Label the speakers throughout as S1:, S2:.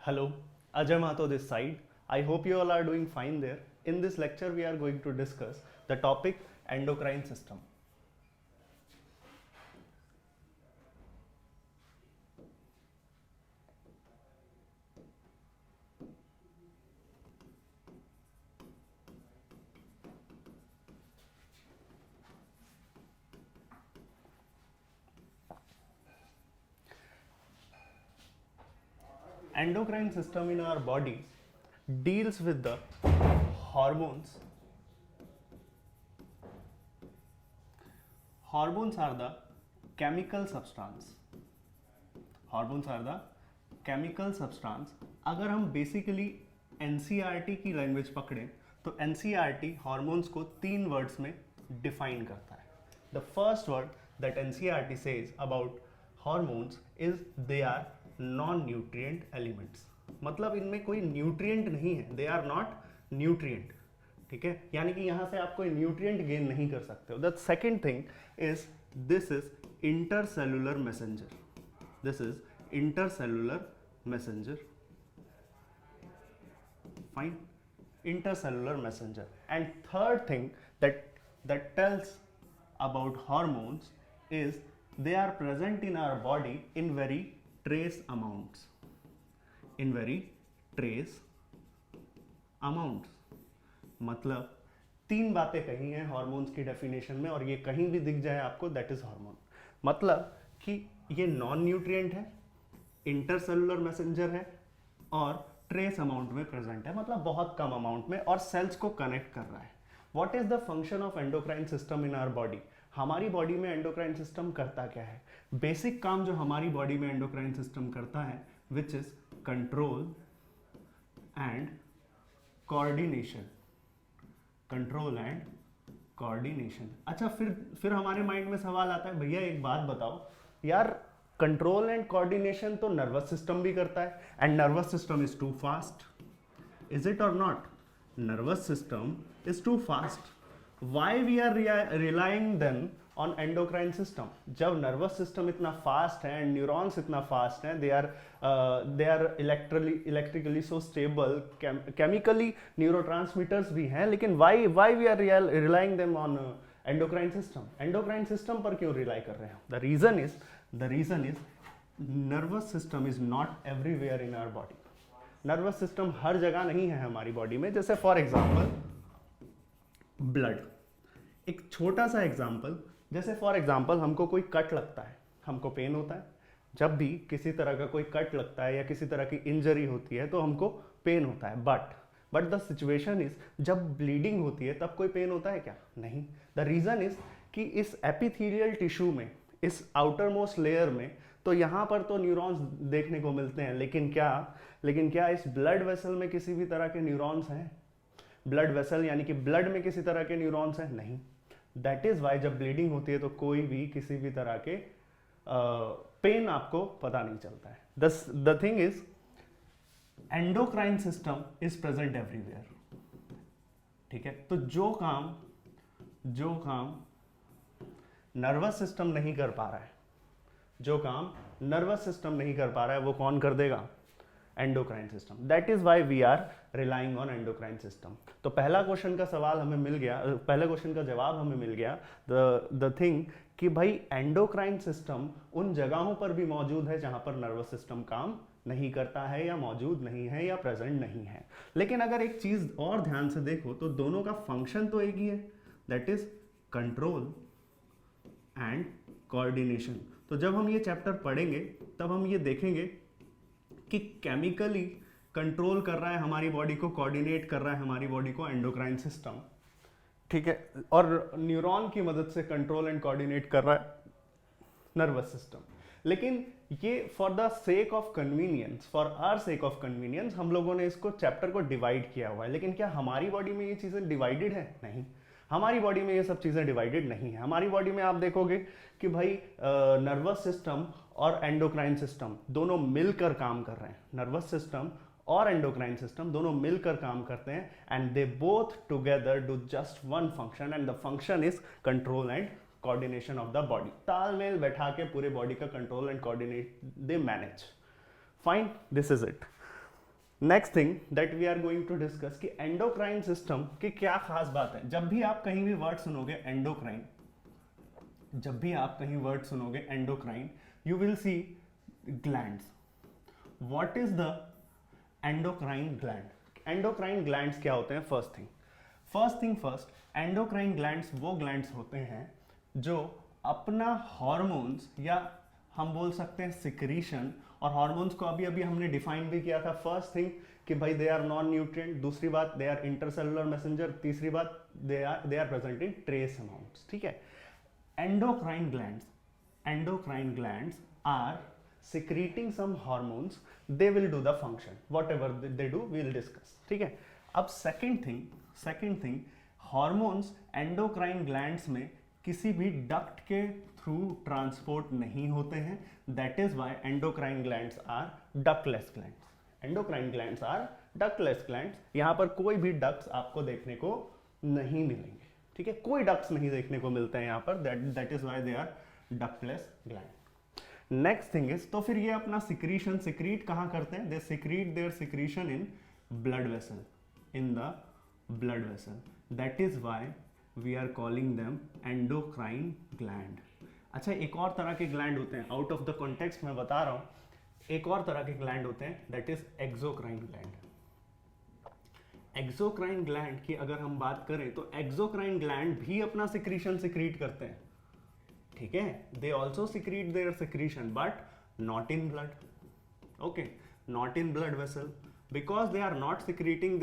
S1: Hello, Ajay Mahato this side. I hope you all are doing fine there. In this lecture, we are going to discuss the topic endocrine system. Endocrine system in our body deals with the hormones. Hormones are the chemical substance. Hormones are the chemical substance. अगर हम basically NCERT की language पकड़ें तो NCERT hormones को 3 words में define करता है. The first word that NCERT says about hormones is they are non nutrient elements. मतलब इनमें कोई न्यूट्रिएंट नहीं है, दे आर नॉट न्यूट्रिएंट. ठीक है, यानी कि यहां से आप कोई न्यूट्रिएंट गेन नहीं कर सकते हो. The second thing is this is intercellular messenger. This is intercellular messenger. Fine, intercellular messenger. And third thing that tells about hormones is they are present in our body in very trace amounts. In very trace amounts. मतलब 3 बातें कही हैं hormones की definition में, और ये कहीं भी दिख जाए आपको दैट इज हार्मोन. मतलब कि ये नॉन न्यूट्रिएंट है, इंटरसेलुलर मैसेंजर है और ट्रेस अमाउंट में प्रेजेंट है, मतलब बहुत कम अमाउंट में, और सेल्स को कनेक्ट कर रहा है. What is the function of endocrine system in our body? हमारी बॉडी में एंडोक्राइन सिस्टम करता क्या है? बेसिक काम जो हमारी बॉडी में एंडोक्राइन सिस्टम करता है which is control and coordination. Control and coordination. अच्छा, फिर हमारे माइंड में सवाल आता है, भैया एक बात बताओ यार, कंट्रोल एंड कोऑर्डिनेशन तो नर्वस सिस्टम भी करता है, and nervous system is too fast. Is it और not? Nervous system is too fast. Why we are relying then on endocrine system? जब नर्वस सिस्टम इतना फास्ट है एंड न्यूरॉन्स इतना fast हैं, they are electrically so stable, chemically neurotransmitters भी हैं, लेकिन why we are relying them on endocrine system? Endocrine system पर क्यों रिलाई कर रहे हैं? The reason is nervous system is not everywhere in our body. Nervous system हर जगह नहीं है हमारी बॉडी में. जैसे फॉर एग्जाम्पल ब्लड. एक छोटा सा एग्जाम्पल, जैसे फॉर एग्जाम्पल हमको कोई कट लगता है, हमको पेन होता है. जब भी किसी तरह का कोई कट लगता है या किसी तरह की इंजरी होती है तो हमको पेन होता है. बट द सिचुएशन इज, जब ब्लीडिंग होती है तब कोई पेन होता है क्या? नहीं. द रीजन इज कि इस एपिथेलियल टिश्यू में, इस आउटर मोस्ट लेयर में, तो यहाँ पर तो न्यूरॉन्स देखने को मिलते हैं, लेकिन क्या इस ब्लड वेसल में किसी भी तरह के न्यूरॉन्स हैं? ब्लड वेसल यानी कि ब्लड में किसी तरह के न्यूरॉन्स हैं? नहीं. दैट इज वाई जब ब्लीडिंग होती है तो कोई भी किसी भी तरह के पेन आपको पता नहीं चलता है. The thing is endocrine system is present everywhere. ठीक है, तो जो काम नर्वस सिस्टम नहीं कर पा रहा है, जो काम नर्वस सिस्टम नहीं कर पा रहा है, वो कौन कर देगा? Endocrine system. That is why we are relying on endocrine system. तो पहला क्वेश्चन का सवाल हमें मिल गया, पहले क्वेश्चन का जवाब हमें मिल गया. द थिंग कि भाई एंडोक्राइन सिस्टम उन जगहों पर भी मौजूद है जहां पर नर्वस सिस्टम काम नहीं करता है या मौजूद नहीं है या प्रेजेंट नहीं है. लेकिन अगर एक चीज और ध्यान से देखो तो दोनों का फंक्शन तो एक ही है, that is control and coordination. तो जब हम ये चैप्टर पढ़ेंगे तब हम ये देखेंगे कि केमिकली कंट्रोल कर रहा है हमारी बॉडी को, कोऑर्डिनेट कर रहा है हमारी बॉडी को एंडोक्राइन सिस्टम. ठीक है, और न्यूरॉन की मदद से कंट्रोल एंड कोऑर्डिनेट कर रहा है नर्वस सिस्टम. लेकिन ये for the sake of convenience, for our sake of convenience, हम लोगों ने इसको चैप्टर को डिवाइड किया हुआ है. लेकिन क्या हमारी बॉडी में ये चीजें डिवाइडेड है? नहीं, हमारी बॉडी में ये सब चीज़ें डिवाइडेड नहीं है. हमारी बॉडी में आप देखोगे कि भाई नर्वस सिस्टम और एंडोक्राइन सिस्टम दोनों मिलकर काम कर रहे हैं. नर्वस सिस्टम और एंडोक्राइन सिस्टम दोनों मिलकर काम करते हैं, and they both together do just one function, and the function is control and coordination of the body. तालमेल बैठा के पूरे बॉडी का control and coordinate they manage. Fine, this is it. Next thing that we are going to discuss कि endocrine system की क्या खास बात है। जब भी आप कहीं भी वर्ड सुनोगे एंडोक्राइन, जब भी आप कहीं वर्ड सुनोगे endocrine, you will C glands. What is the endocrine gland? Endocrine glands क्या होते हैं? First thing first, endocrine glands वो ग्लैंड्स होते हैं जो अपना हॉर्मोन्स, या हम बोल सकते हैं सिक्रीशन, और हॉर्मोन्स को अभी अभी हमने डिफाइन भी किया था। फर्स्ट थिंग कि भाई दे आर नॉन न्यूट्रिएंट, दूसरी बात दे आर इंटरसेलुलर मैसेंजर, तीसरी बात they are present in trace amounts. ठीक है, endocrine glands are secreting some hormones, they will do the function, whatever they do we will discuss। ठीक है, अब second thing hormones endocrine glands में किसी भी डक्ट के थ्रू ट्रांसपोर्ट नहीं होते हैं, that is why endocrine glands are ductless glands। endocrine glands are ductless glands, यहाँ पर कोई भी डक्ट्स आपको देखने को नहीं मिलेंगे। ठीक है, कोई डक्ट्स नहीं देखने को मिलते हैं यहाँ पर, that is why they are ductless gland. Next thing is, तो फिर ये अपना सिक्रीशन सिक्रीट कहाँ करते हैं? They secrete their secretion in blood vessel, in the blood vessel, that is why we are calling them endocrine gland. अच्छा, एक और तरह के ग्लैंड होते हैं, आउट ऑफ द कॉन्टेक्स्ट मैं बता रहा हूँ, एक और तरह के ग्लैंड होते हैं, that is exocrine gland. Exocrine gland की अगर हम बात करें तो एक्सोक्राइन ग्लैंड भी अपना सिक्रीशन सिक्रीट करते हैं। ठीक है, they also secrete their secretion but not in blood. Okay, not in blood vessel, because they are not secreting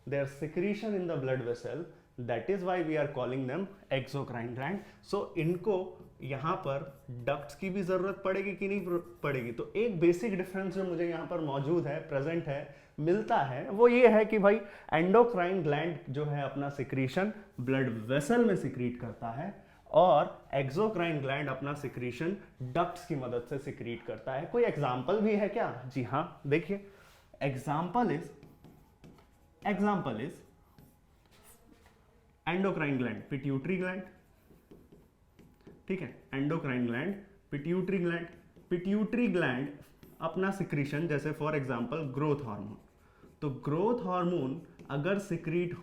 S1: their secretion in the blood vessel, that is why we are calling them exocrine gland। so इनको यहाँ पर ducts की भी जरूरत पड़ेगी कि नहीं पड़ेगी? तो एक बेसिक डिफरेंस जो मुझे यहाँ पर मौजूद है, प्रेजेंट है, मिलता है, वो ये है कि भाई एंडोक्राइन ग्लैंड जो है अपना सिक्रीशन ब्लड वेसल में सिक्रीट करता है, और एक्सोक्राइन ग्लैंड अपना सिक्रीशन डक्ट्स की मदद से सिक्रीट करता है। कोई एग्जाम्पल भी है क्या? जी हाँ, देखिए, example is endocrine gland, pituitary gland. ठीक है, एंडोक्राइन ग्लैंड, पिट्यूटरी ग्लैंड अपना सिक्रीशन, जैसे फॉर एग्जांपल ग्रोथ हार्मोन, तो ग्रोथ हार्मोन अगर सिक्रीट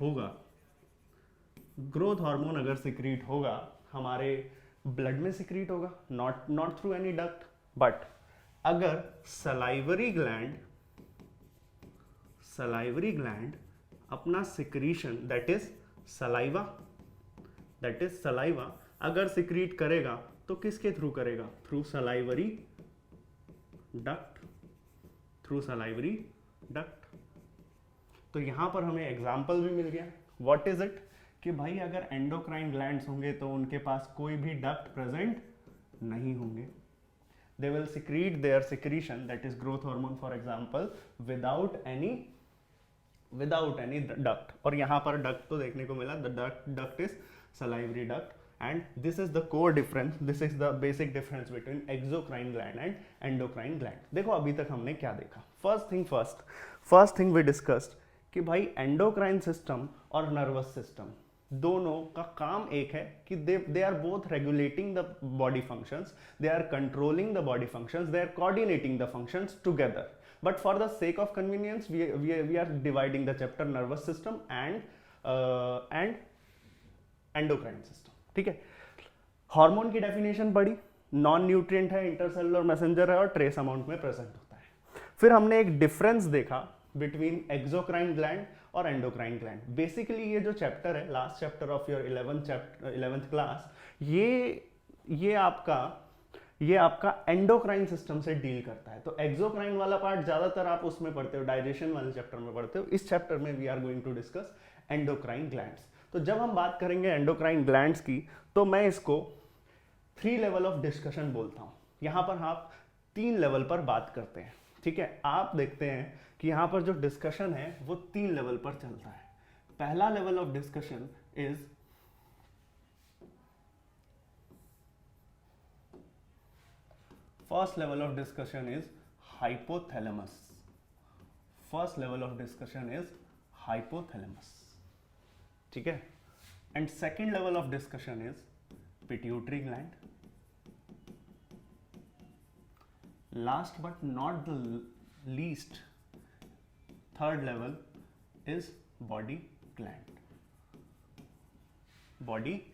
S1: होगा हमारे ब्लड में सिक्रीट होगा, not through any duct, but अगर सलाइवरी ग्लैंड अपना सिक्रीशन, दैट इज सलाइवा अगर सिक्रीट करेगा तो किसके थ्रू करेगा? Through salivary duct. तो यहां पर हमें एग्जाम्पल भी मिल गया। What is it? कि भाई अगर एंडोक्राइन ग्लैंड्स होंगे तो उनके पास कोई भी डक्ट प्रेजेंट नहीं होंगे, they will secrete their secretion, that is growth hormone for example, without any duct. और यहां पर डक्ट तो देखने को मिला, the duct is salivary duct, and this is the core difference, this is the basic difference between exocrine gland and endocrine gland। देखो अभी तक हमने क्या देखा? first thing we discussed कि भाई एंडोक्राइन सिस्टम और नर्वस सिस्टम दोनों का काम एक है कि they are both regulating the body functions, they are controlling the body functions, they are coordinating the functions together, but for the sake of convenience we are dividing the chapter nervous system and endocrine system। ठीक है, hormone की definition पढ़ी, non nutrient है, intercellular messenger है और trace amount में present होता है। फिर हमने एक डिफरेंस देखा बिटवीन एक्सोक्राइन ग्लैंड और एंडोक्राइन ग्लैंड। बेसिकली ये जो चैप्टर है, last chapter of your 11th class, ये आपका एंडोक्राइन सिस्टम से डील करता है। तो एक्सोक्राइन वाला पार्ट ज्यादातर आप उसमें पढ़ते हो, डाइजेशन वाले चैप्टर में पढ़ते हो। इस चैप्टर में we are going to discuss endocrine glands. तो जब हम बात करेंगे एंडोक्राइन ग्लैंड्स की, तो मैं इसको 3 लेवल ऑफ डिस्कशन बोलता हूं। यहां पर आप 3 लेवल पर बात करते हैं। ठीक है, आप देखते हैं कि यहां पर जो डिस्कशन है वो 3 लेवल पर चलता है। पहला level of discussion is first level of discussion is hypothalamus. ठीक है, and second level of discussion is pituitary gland. Last but not the least, third level is body gland. Body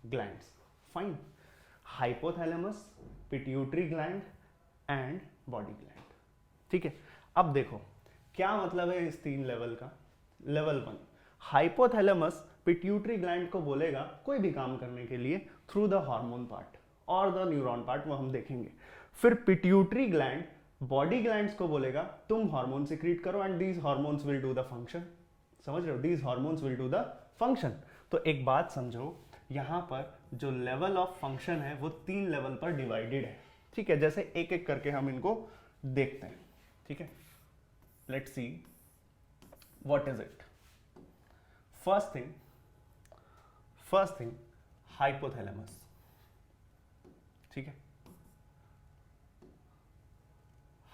S1: glands. Fine. Hypothalamus, pituitary gland and body gland. ठीक है. अब देखो क्या मतलब है इस तीन लेवल का. लेवल 1, हाइपोथैलेमस पिट्यूटरी ग्लैंड को बोलेगा कोई भी काम करने के लिए थ्रू द हार्मोन पार्ट और द न्यूरॉन पार्ट, वो हम देखेंगे. फिर पिट्यूटरी ग्लैंड बॉडी ग्लैंड्स को बोलेगा तुम हार्मोन सिक्रीट करो and these hormones will do the function. समझ रहे हो, these hormones will do the function. तो एक बात समझो, यहां पर जो लेवल ऑफ फंक्शन है वो 3 लेवल पर डिवाइडेड है. ठीक है, जैसे एक एक करके हम इनको देखते हैं. ठीक है, let's see what is it. First thing hypothalamus. ठीक है,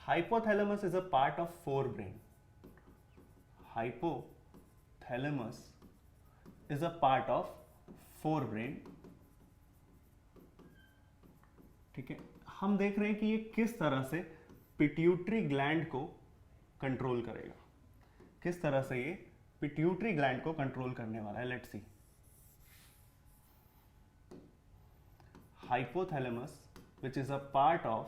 S1: hypothalamus is a part of forebrain. Hypothalamus is a part of forebrain. ठीक है, हम देख रहे हैं कि ये किस तरह से पिट्यूटरी ग्लैंड को कंट्रोल करेगा. किस तरह से ये पिट्यूटरी ग्लैंड को कंट्रोल करने वाला है. Let's see. Hypothalamus which is a part of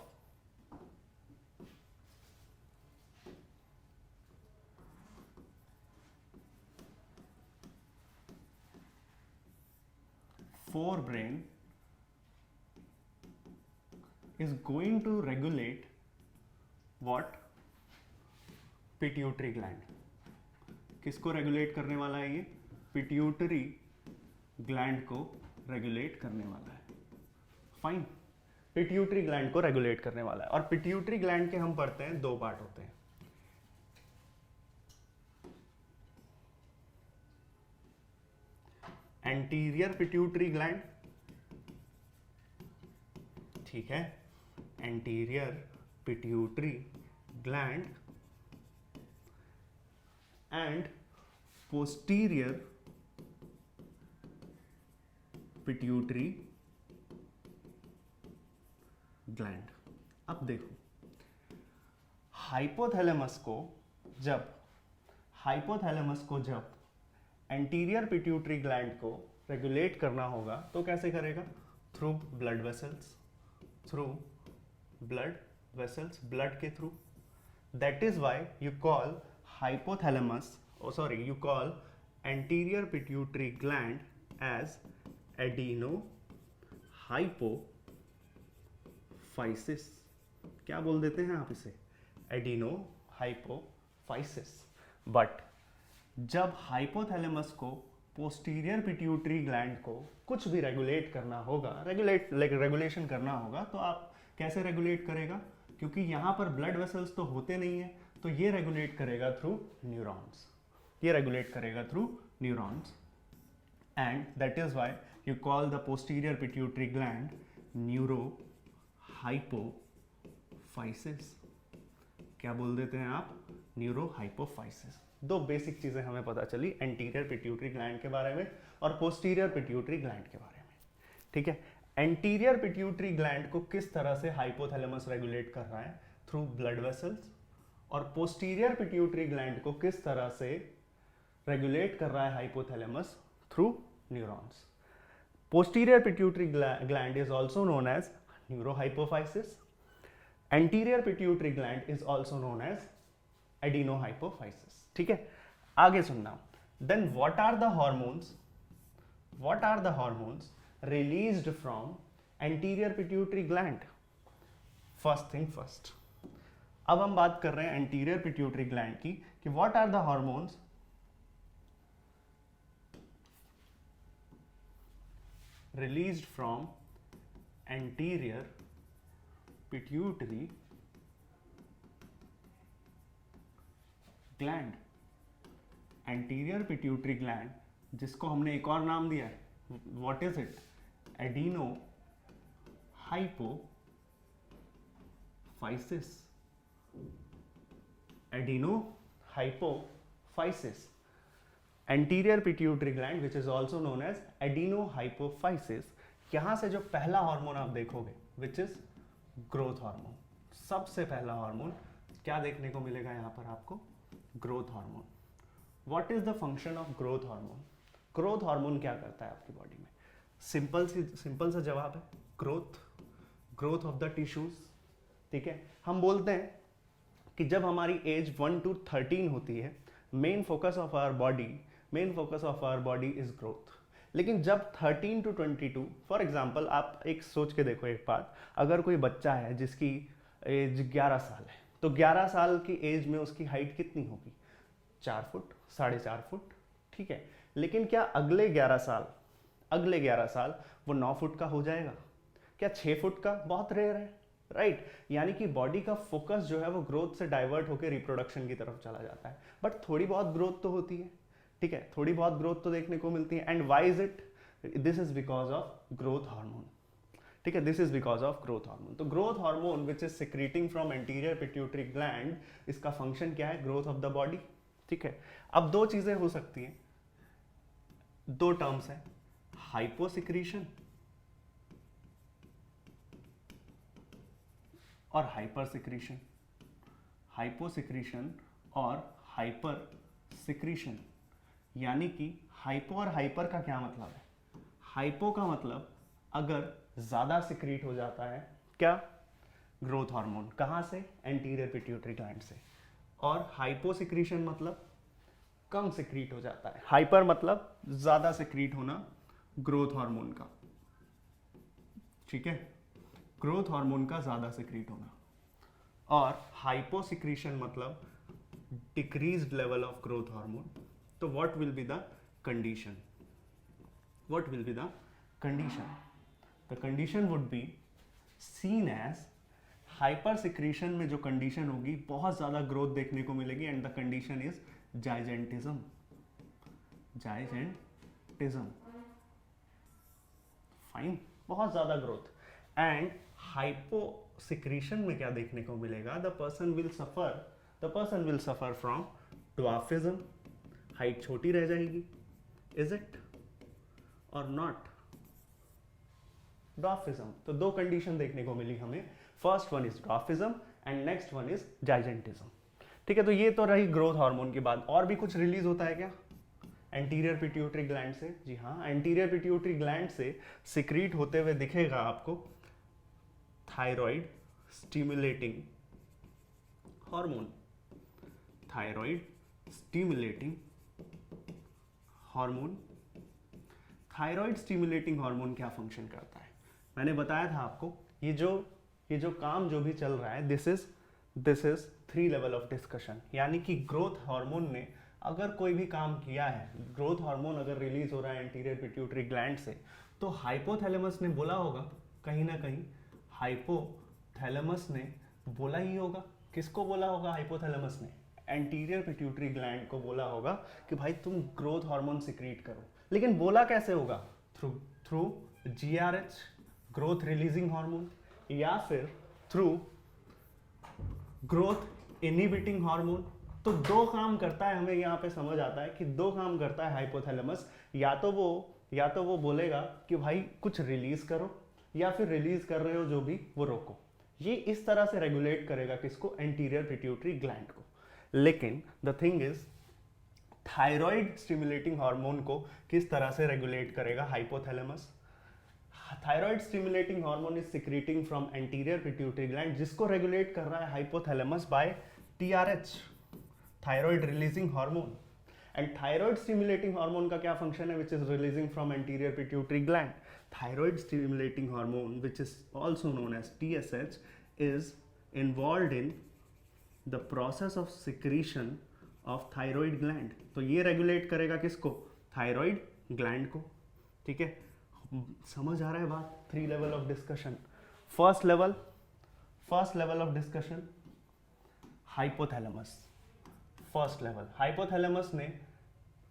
S1: forebrain is going to regulate what? Pituitary gland. किसको रेगुलेट करने वाला है ये? पिट्यूटरी ग्लैंड को रेगुलेट करने वाला है. फाइन, पिट्यूटरी ग्लैंड को रेगुलेट करने वाला है. और पिट्यूटरी ग्लैंड के हम पढ़ते हैं 2 पार्ट होते हैं. Anterior pituitary gland. ठीक है, anterior pituitary gland and posterior pituitary gland. अब देखो, हाइपोथैलेमस को जब एंटीरियर पिट्यूटरी ग्लैंड को रेगुलेट करना होगा तो कैसे करेगा? थ्रू ब्लड वेसल्स, ब्लड के through. That is why you call you call anterior pituitary gland as adenohypophysis. क्या बोल देते हैं आप इसे? adenohypophysis. बट जब हाइपोथैलेमस को पोस्टीरियर पिट्यूटरी ग्लैंड को कुछ भी रेगुलेट करना होगा, रेगुलेशन करना होगा, तो आप कैसे रेगुलेट करेगा? क्योंकि यहाँ पर ब्लड वेसल्स तो होते नहीं है, तो ये रेगुलेट करेगा through neurons. And that is why you call the posterior pituitary gland neurohypophysis. क्या बोल देते हैं आप? न्यूरोहाइपोफाइसिस. 2 बेसिक चीजें हमें पता चली एंटीरियर पिट्यूटरी ग्लैंड के बारे में और पोस्टीरियर पिट्यूटरी ग्लैंड के बारे में. ठीक है, एंटीरियर पिट्यूटरी ग्लैंड को किस तरह से हाइपोथैलेमस रेगुलेट कर रहा है? Through blood vessels. और पोस्टीरियर पिट्यूटरी ग्लैंड को किस तरह से रेगुलेट कर रहा है hypothalamus? Through neurons. Posterior pituitary gland is also known as neurohypophysis. Anterior pituitary gland is also known as adenohypophysis. ठीक है, आगे सुनना. Then what are the hormones released from anterior pituitary gland? First thing first, अब हम बात कर रहे हैं एंटीरियर पिट्यूटरी ग्लैंड की कि what are the hormones released from anterior pituitary gland. Anterior pituitary gland, जिसको हमने एक और नाम दिया है, what is it? Adenohypophysis. Anterior pituitary gland which is also known as adenohypophysis. यहां से जो पहला हार्मोन आप देखोगे विच इज ग्रोथ हार्मोन. सबसे पहला हार्मोन क्या देखने को मिलेगा यहाँ पर आपको? Growth hormone. What is the function of growth hormone? Growth hormone क्या करता है आपकी बॉडी में? सिंपल सा जवाब है ग्रोथ ऑफ द टिश्यूज। ठीक है, हम बोलते हैं कि जब हमारी एज 1 to 13 होती है, main focus of our body is growth. लेकिन जब 13 to 22, फॉर एग्जाम्पल आप एक सोच के देखो एक बात, अगर कोई बच्चा है जिसकी एज 11 साल है, तो 11 साल की एज में उसकी हाइट कितनी होगी? 4 फुट, 4.5 फुट। ठीक है, लेकिन क्या अगले 11 साल वो 9 फुट का हो जाएगा? क्या 6 फुट का? बहुत रेयर है, राइट? यानी कि बॉडी का फोकस जो है वो ग्रोथ से डाइवर्ट होकर रिप्रोडक्शन की तरफ चला जाता है, बट थोड़ी बहुत ग्रोथ तो होती है। ठीक है, थोड़ी बहुत ग्रोथ तो देखने को मिलती है। And why is it? This is because of growth hormone. ठीक है, this is because of growth hormone. तो growth hormone which is secreting from anterior pituitary gland, इसका फंक्शन क्या है? Growth of the body. ठीक है, अब दो चीजें हो सकती हैं, दो टर्म्स हैं, हाइपोसिक्रीशन और हाइपर सिक्रीशन। हाइपोसिक्रीशन और हाइपर सिक्रीशन, यानी कि हाइपो और हाइपर का क्या मतलब है? हाइपो का मतलब अगर ज्यादा सिक्रीट हो जाता है क्या? Growth hormone. कहां से? एंटीरियर पिट्यूटरी ग्लैंड से। और हाइपो सिक्रीशन मतलब कम सिक्रीट हो जाता है। हाइपर मतलब ज्यादा सिक्रीट होना ग्रोथ हार्मोन का। ठीक है, ग्रोथ हार्मोन का ज्यादा सिक्रीट होना। और हाइपोसिक्रीशन मतलब decreased level of growth hormone. तो what will be the condition? The condition would be seen as hyper secretion में जो कंडीशन होगी, बहुत ज्यादा ग्रोथ देखने को मिलेगी, and the condition is gigantism. Fine, बहुत ज्यादा ग्रोथ। एंड हाइपोसिक्रीशन में क्या देखने को मिलेगा? The person will suffer from dwarfism, height छोटी रह जाएगी। इज इट और नॉट? ड्वार्फिज्म। तो दो कंडीशन देखने को मिली हमें, first one is dwarfism and next one is gigantism. ठीक है, तो ये तो रही ग्रोथ हार्मोन की बात। और भी कुछ रिलीज होता है क्या एंटीरियर पिट्यूटरी ग्लैंड से? जी हाँ, एंटीरियर पिट्यूटरी ग्लैंड से सिक्रीट होते हुए दिखेगा आपको thyroid stimulating hormone. Thyroid stimulating hormone. Thyroid stimulating hormone क्या फंक्शन करता है? मैंने बताया था आपको, ये जो काम जो भी चल रहा है, this is 3 level of discussion. यानी कि ग्रोथ हार्मोन ने अगर कोई भी काम किया है, ग्रोथ हार्मोन अगर रिलीज हो रहा है एंटीरियर पिट्यूटरी ग्लैंड से, तो हाइपोथैलेमस ने बोला होगा कहीं ना कहीं, हाइपोथैलेमस ने बोला ही होगा। किसको बोला होगा? हाइपोथैलेमस ने एंटीरियर पिट्यूटरी ग्लैंड को बोला होगा कि भाई तुम ग्रोथ हार्मोन सिक्रीट करो। लेकिन बोला कैसे होगा? Through GRH, growth releasing hormone, या फिर थ्रू ग्रोथ इनहिबिटिंग हार्मोन। तो दो काम करता है, हमें यहाँ पे समझ आता है कि दो काम करता है हाइपोथैलेमस। या तो वो बोलेगा कि भाई कुछ रिलीज करो, या फिर रिलीज कर रहे हो जो भी वो रोको। ये इस तरह से रेगुलेट करेगा किसको? एंटीरियर पिट्यूटरी ग्लैंड को। लेकिन the thing is, thyroid stimulating hormone को किस तरह से रेगुलेट करेगा hypothalamus? Thyroid stimulating hormone is secreting from anterior pituitary gland, जिसको रेगुलेट कर रहा है hypothalamus by TRH, thyroid releasing hormone. And thyroid stimulating hormone का क्या फंक्शन है? Which is releasing from anterior pituitary gland. Thyroid stimulating hormone, which is also known as TSH, is involve in the process of secretion of thyroid gland. तो ये regulate करेगा किसको? Thyroid gland को। ठीक है, समझ आ रहा है बात? 3 level of discussion. First level of discussion hypothalamus. First level, hypothalamus ने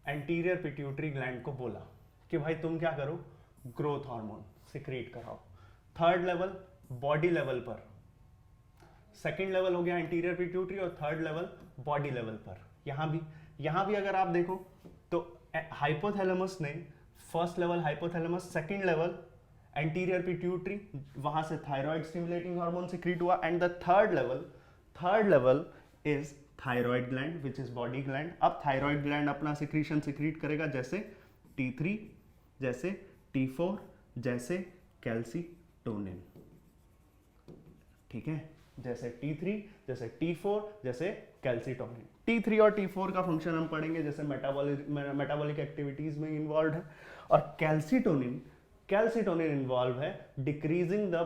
S1: एंटीरियर पिट्यूटरी ग्लैंड को बोला कि भाई तुम क्या करो? ग्रोथ हार्मोन सिक्रीट कराओ। थर्ड लेवल बॉडी लेवल पर, सेकेंड लेवल हो गया एंटीरियर पिट्यूटरी, और थर्ड लेवल बॉडी लेवल पर। यहां भी अगर आप देखो तो हाइपोथैलेमस ने first level hypothalamus, second level anterior pituitary, वहां से थायराइड स्टिमुलेटिंग हार्मोन सिक्रीट हुआ, and the third level is thyroid gland which is body gland. अब थायराइड ग्लैंड अपना सिक्रीशन सिक्रीट करेगा, जैसे T3, जैसे T4, जैसे कैल्सीटोनिन. ठीक है, जैसे T3, जैसे T4, जैसे कैल्सीटोनिन. T3 और T4 का फंक्शन हम पढ़ेंगे, जैसे मेटाबॉलिक एक्टिविटीज में इन्वॉल्व है, और कैल्सीटोनिन इन्वॉल्व है decreasing the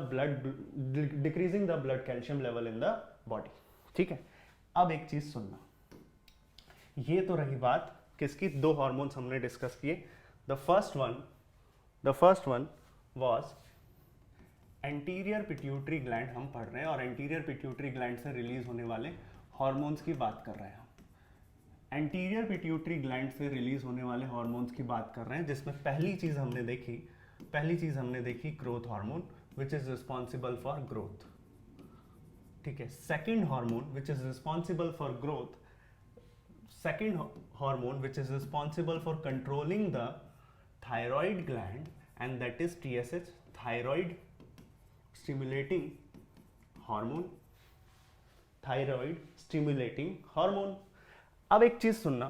S1: blood calcium level in the body. ठीक है, अब एक चीज सुनना, ये तो रही बात किसकी, दो हार्मोन्स हमने डिस्कस किए. The first one was anterior pituitary gland हम पढ़ रहे हैं, और एंटीरियर पिट्यूटरी ग्लैंड से रिलीज होने वाले हार्मोन्स की बात कर रहे हैं हम. एंटीरियर पिट्यूटरी ग्लैंड से रिलीज होने वाले हार्मोन्स की बात कर रहे हैं, जिसमें पहली चीज हमने देखी growth hormone which is responsible for growth. ठीक है, second hormone which is responsible for growth, second hormone which is responsible for controlling the thyroid gland, and that is TSH, thyroid stimulating hormone. अब एक चीज सुनना,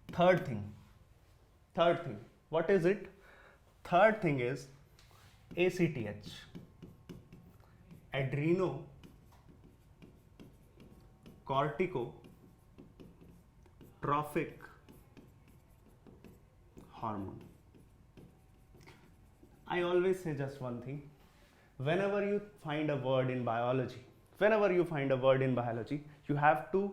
S1: third thing what is it? Third thing is ACTH, adrenocorticotropic hormone. I always say just one thing, whenever you find a word in biology, you have to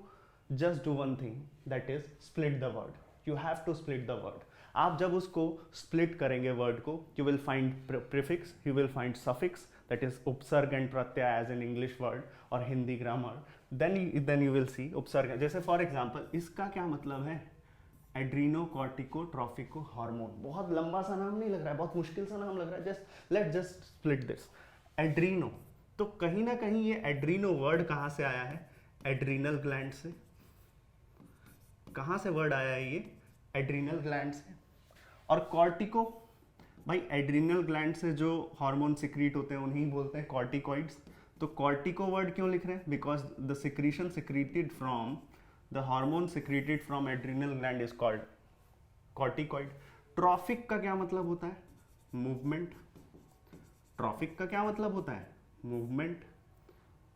S1: just do one thing, that is split the word. You have to split the word. आप जब उसको split करेंगे word को, you will find prefix, you will find suffix, that is उपसर्ग and Pratyaya as in English word और Hindi grammar. Then you will see उपसर्ग, जैसे for example इसका क्या मतलब है, एड्रीनोकॉर्टिकोट्रॉफिको हार्मोन. बहुत लंबा सा नाम नहीं लग रहा है, बहुत मुश्किल सा नाम लग रहा है, let's just split this. Adreno, तो कहीं ना कहीं ये एड्रीनो वर्ड कहाँ से आया है, एड्रीनल ग्लैंड से. कहाँ से वर्ड आया है ये, एड्रीनल ग्लैंड से. और कॉर्टिको, भाई एड्रीनल ग्लैंड से जो हार्मोन सिक्रीट होते हैं उन्हीं बोलते हैं कॉर्टिकॉइड्स. तो कॉर्टिको वर्ड क्यों लिख रहे हैं, because the secretion secreted from the hormone secreted from adrenal gland is called corticoid. Trophic का क्या मतलब होता है, मूवमेंट. ट्रॉफिक का क्या मतलब होता है, movement.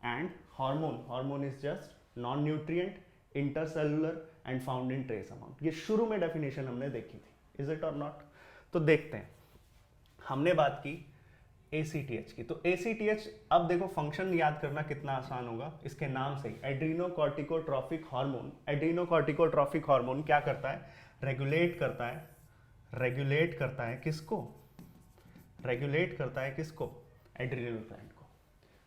S1: And hormone is just non nutrient, intercellular and found in trace amount. ये शुरू में डेफिनेशन हमने देखी थी, इज इट और नॉट. तो देखते हैं, हमने बात की ACTH की. तो ACTH, अब देखो फंक्शन याद करना कितना आसान होगा, इसके नाम से ही, एड्रीनोकॉर्टिकोट्रॉफिक हार्मोन. एड्रीनोकॉर्टिकोट्रॉफिक हार्मोन क्या करता है, रेगुलेट करता है किसको, एड्रीनल ग्लैंड को.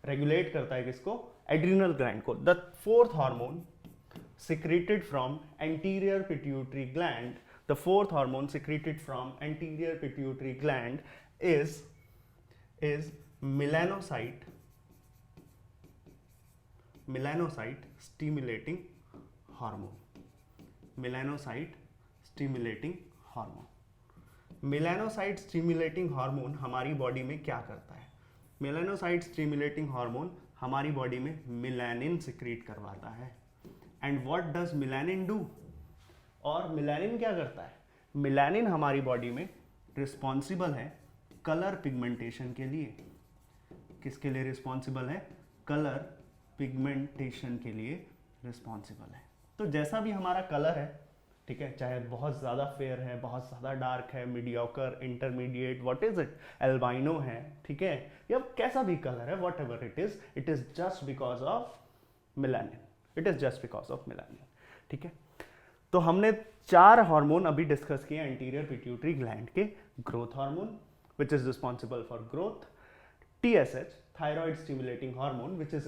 S1: रेगुलेट करता है किसको, एड्रीनल ग्लैंड को. The fourth hormone secreted from anterior pituitary gland, the fourth hormone secreted from anterior pituitary gland is melanocyte stimulating hormone. melanocyte stimulating hormone हमारी बॉडी में क्या करता है, melanocyte stimulating hormone हमारी बॉडी में मिलानिन सिक्रीट करवाता है. And what does melanin do, और मिलानिन क्या करता है, मिलानिन हमारी बॉडी में रिस्पॉन्सिबल है कलर पिगमेंटेशन के लिए. किसके लिए रिस्पॉन्सिबल है, कलर पिगमेंटेशन के लिए रिस्पॉन्सिबल है. तो जैसा भी हमारा कलर है, ठीक है, चाहे बहुत ज़्यादा फेयर है, बहुत ज़्यादा डार्क है, mediocre, intermediate, what is it, albino है, ठीक है, या कैसा भी कलर है, what ever it is just because of melanin. ठीक है, तो हमने 4 हार्मोन अभी डिस्कस किए एंटीरियर पिट्यूटरी ग्लैंड के. Growth hormone which is responsible for growth, TSH, thyroid stimulating hormone which is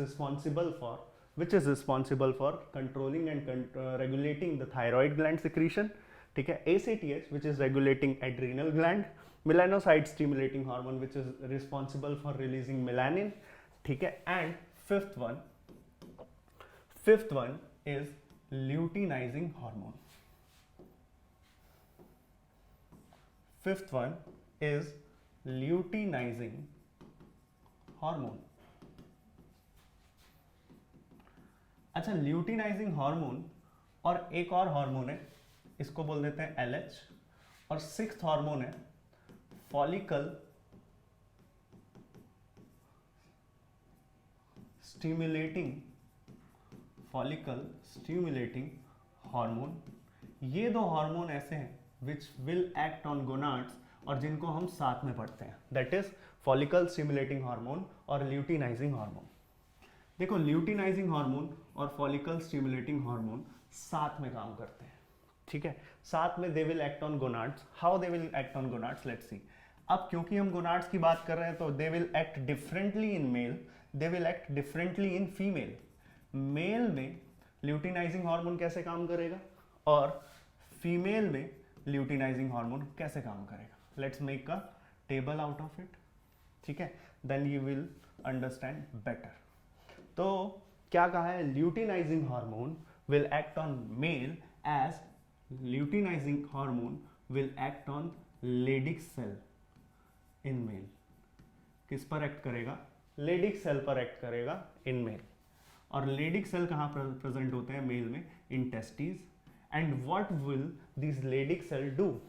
S1: responsible for controlling and regulating the thyroid gland secretion. ठीक है, ACTH which is regulating adrenal gland, melanocyte stimulating hormone which is responsible for releasing melanin. ठीक है, and fifth one is luteinizing hormone. Fifth one is luteinizing hormone. अच्छा, luteinising hormone और एक और hormone है, इसको बोल देते हैं LH, और सिक्स्थ हार्मोन है फॉलिकल स्टिमुलेटिंग हार्मोन। ये दो हार्मोन ऐसे हैं which will act on gonads और जिनको हम साथ में पढ़ते हैं, that is follicle stimulating hormone और ल्यूटिनाइजिंग हार्मोन। देखो, ल्यूटिनाइजिंग हार्मोन और फॉलिकल स्टिमुलेटिंग हार्मोन साथ में काम करते हैं, ठीक है, साथ में दे will act on gonads. How they will act on gonads, let's see. अब क्योंकि हम गोनाड्स की बात कर रहे हैं तो they will act differently in male, they will act differently in female. Male में ल्यूटिनाइजिंग हार्मोन कैसे काम करेगा और फीमेल में ल्यूटिनाइजिंग हार्मोन कैसे काम करेगा। Let's make a table out of it, ठीक है, then you will understand better. तो क्या कहा है, luteinizing hormone will act on male as luteinizing hormone will act on Leydig cell in male. किस पर एक्ट करेगा, लेडिक सेल पर एक्ट करेगा इन मेल। और लेडिक सेल कहाँ पर प्रेजेंट होते हैं मेल में, in testis. And what will this Leydig cell do,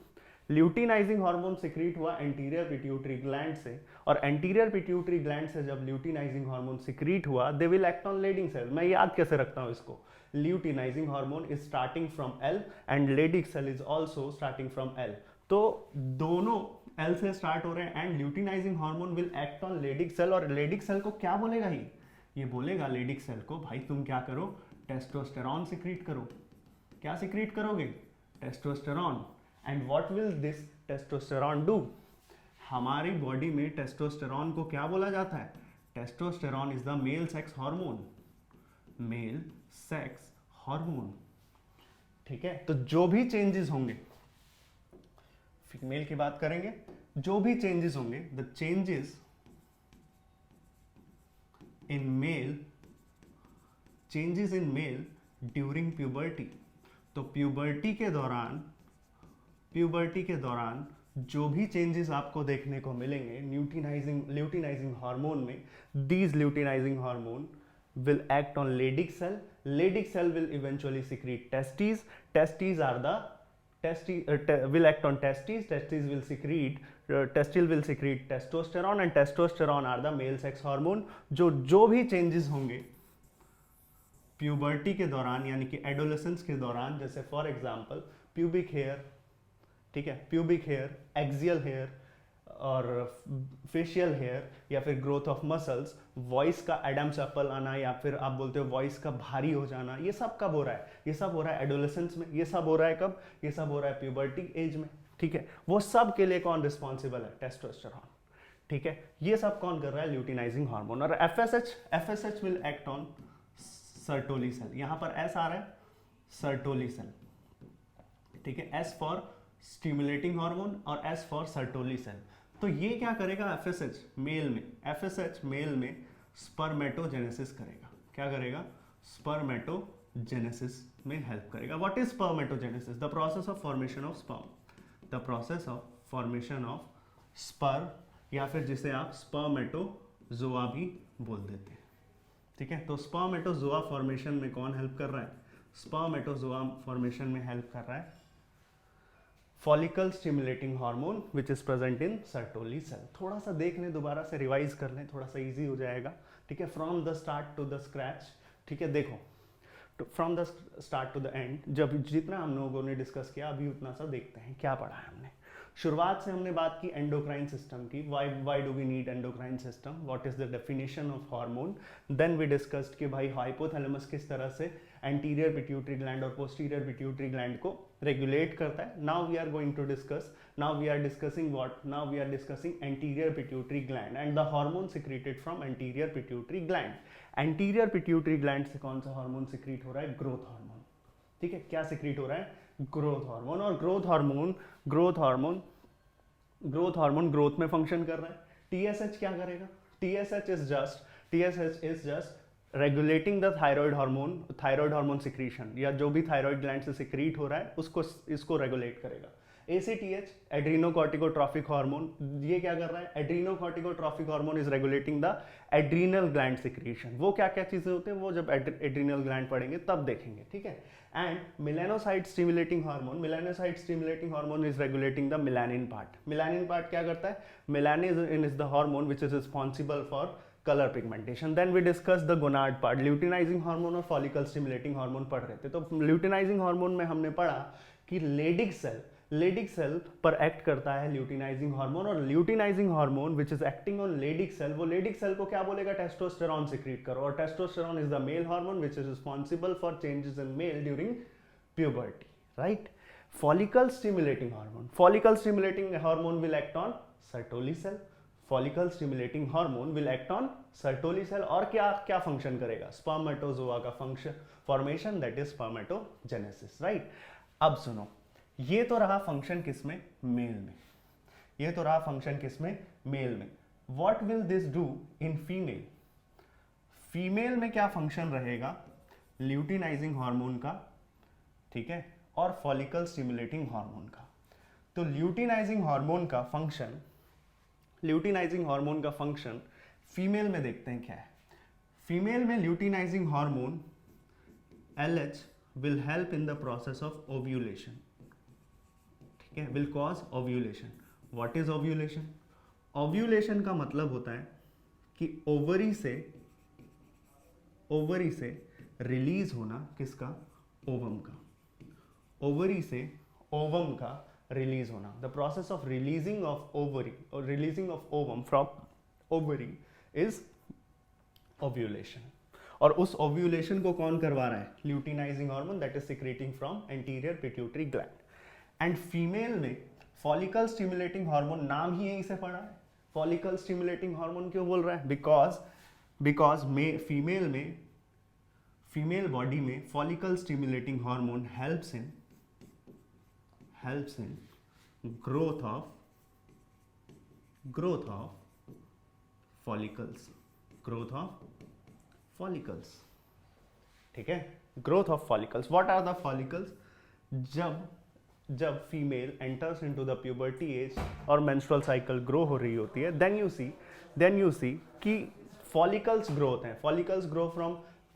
S1: luteinizing hormone secrete हुआ एंटीरियर पिट्यूटरी ग्लैंड से, और एंटीरियर पिट्यूटरी ग्लैंड से जब ल्यूटिनाइजिंग हार्मोन सिक्रीट हुआ, they will act on Leydig cell. मैं याद कैसे रखता हूँ इसको, luteinizing hormone is starting from L and Leydig cell is also starting from L। तो दोनों L से स्टार्ट हो रहे हैं and luteinizing hormone will act on Leydig cell. और लेडिक सेल को क्या बोलेगा, ही ये बोलेगा लेडिक सेल को, भाई तुम क्या करो, टेस्टोस्टेरॉन सिक्रीट करो। क्या सिक्रीट करोगे, testosterone. And what will this testosterone do, हमारी बॉडी में टेस्टोस्टेरॉन को क्या बोला जाता है, testosterone is the male sex hormone, mail sex hormone, ठीक है। तो जो भी चेंजेस होंगे, फीमेल की बात करेंगे, जो भी चेंजेस होंगे, the changes in male during puberty. तो प्यूबर्टी के दौरान जो भी चेंजेस आपको देखने को मिलेंगे ल्यूटिनाइजिंग हार्मोन में, these luteinizing hormone will act on Leydig cell. Leydig cell will eventually secrete testes. Testes are the will act on testes. Testes will secrete testicle will secrete testosterone and testosterone are the male sex hormone. जो भी changes होंगे puberty के दौरान यानी कि adolescence के दौरान, जैसे फॉर एग्जांपल प्यूबिक हेयर, ठीक है, प्यूबिक हेयर, एक्सियल हेयर और फेशियल हेयर, या फिर ग्रोथ ऑफ मसल्स, वॉइस का एडम्स एप्पल आना, या फिर आप बोलते हो वॉइस का भारी हो जाना, ये सब कब हो रहा है, ये सब हो रहा है एडोलेसेंस में। ये सब हो रहा है कब, ये सब हो रहा है प्यूबर्टी एज में, ठीक है। वो सब के लिए कौन रिस्पॉन्सिबल है, टेस्टोस्टेरॉन, ठीक है। ये सब कौन कर रहा है, ल्यूटिनाइजिंग हार्मोन। और FSH will act on Sertoli cell, यहां पर एस आ रहा है, सर्टोली सेल, ठीक है, एस फॉर स्टिमुलेटिंग हार्मोन और एस फॉर सर्टोली सेल। तो ये क्या करेगा, एफएसएच मेल में स्पर्मेटोजेनेसिस करेगा। क्या करेगा, स्पर्मेटोजेनेसिस में हेल्प करेगा। What is spermatogenesis, the process of formation of sperm, the process of formation of sperm, या फिर जिसे आप स्पर्मेटोजोआ भी बोल देते हैं, ठीक है। तो स्पर्मेटोजोआ फॉर्मेशन में कौन हेल्प कर रहा है, स्पर्मेटोजोआ फॉर्मेशन में हेल्प कर रहा है follicle stimulating hormone which is present in Sertoli cell. थोड़ा सा देख लें, दोबारा से रिवाइज कर लें, थोड़ा सा इजी हो जाएगा, ठीक है, from the start to the scratch, ठीक है। देखो, from the start to the end, जब जितना हम लोगों ने डिस्कस किया अभी उतना सा देखते हैं क्या पढ़ा है हमने। शुरुआत से हमने बात की एंडोक्राइन सिस्टम की, why do we need endocrine system, what is the definition of hormone. Then we discussed कि भाई हाइपोथैलेमस किस तरह से एंटीरियर पिट्यूटरी ग्लैंड और पोस्टीरियर पिट्यूटरी ग्लैंड को रेगुलेट करता है। Now we are discussing anterior pituitary gland and the hormone secreted from anterior pituitary gland. Anterior pituitary gland से कौन सा हार्मोन सिक्रीट हो रहा है, ग्रोथ हार्मोन, ठीक है। क्या सिक्रीट हो रहा है, ग्रोथ हार्मोन। और ग्रोथ हार्मोन ग्रोथ में फंक्शन कर रहा है। टीएसएच क्या करेगा, TSH is just regulating the thyroid hormone secretion, या जो भी थायराइड ग्लैंड से सिक्रीट हो रहा है उसको इसको रेगुलेट करेगा। ACTH एड्रीनोकॉर्टिकोट्रॉफिक हार्मोन, ये क्या कर रहा है? Adrenocorticotropic hormone is regulating the adrenal gland secretion. वो क्या क्या चीजें होते हैं वो जब एड्रीनल ग्लैंड पढ़ेंगे तब देखेंगे, ठीक है। And melanocyte stimulating hormone is regulating the melanin part. Melanin part क्या करता है? Melanin is the hormone which is responsible for colour pigmentation. Then we discuss the gonad part, luteinizing hormone और follicle stimulating hormone पढ़ रहे थे। तो luteinising hormone में हमने पढ़ा कि लेडिक सेल पर एक्ट करता है ल्यूटिनाइजिंग हार्मोन, और luteinizing hormone which is acting on Leydig cell, वो लेडिक सेल को क्या बोलेगा? टेस्टोस्टेरॉन सिक्रीट करो, और testosterone is the male hormone which is responsible for changes in male during puberty, right. Follicle stimulating hormone will act on Sertoli cell, follicle stimulating hormone will act on Sertoli cell, और क्या क्या function करेगा? Spermatozoa का function formation, that is spermatogenesis, right. अब सुनो, ये तो रहा फंक्शन किसमें? मेल में। ये तो रहा फंक्शन किसमें? मेल में। What will this do in female? Female में क्या फंक्शन रहेगा? ल्यूटिनाइजिंग हार्मोन का, ठीक है, और फॉलिकल स्टिमुलेटिंग हार्मोन का। तो ल्यूटिनाइजिंग हार्मोन का फंक्शन फीमेल में देखते हैं क्या है। फीमेल में luteinizing hormone LH will help in the process of ovulation, ठीक है, will cause ovulation. What is ovulation? Ovulation का मतलब होता है कि ओवरी से रिलीज होना किसका? ओवम का। ओवरी से ओवम का रिलीज होना, the process of releasing of ovary और releasing of ovum from ovary is ovulation. और उस ओव्यूलेशन को कौन करवा रहा है? Luteinizing hormone, that is secreting from anterior pituitary gland. And female में फॉलिकल स्टिमुलेटिंग हार्मोन, नाम ही यहीं से पड़ा है। फॉलिकल स्टिमुलेटिंग हार्मोन क्यों बोल रहा है? बिकॉज फीमेल बॉडी में follicle stimulating hormone helps in growth of follicles, ठीक है, growth of follicles. What are the follicles? जब female enters into the puberty age और मेंस्ट्रुअल साइकिल ग्रो हो रही होती है, देन यू सी कि फॉलिकल्स ग्रो होते हैं। Follicles grow from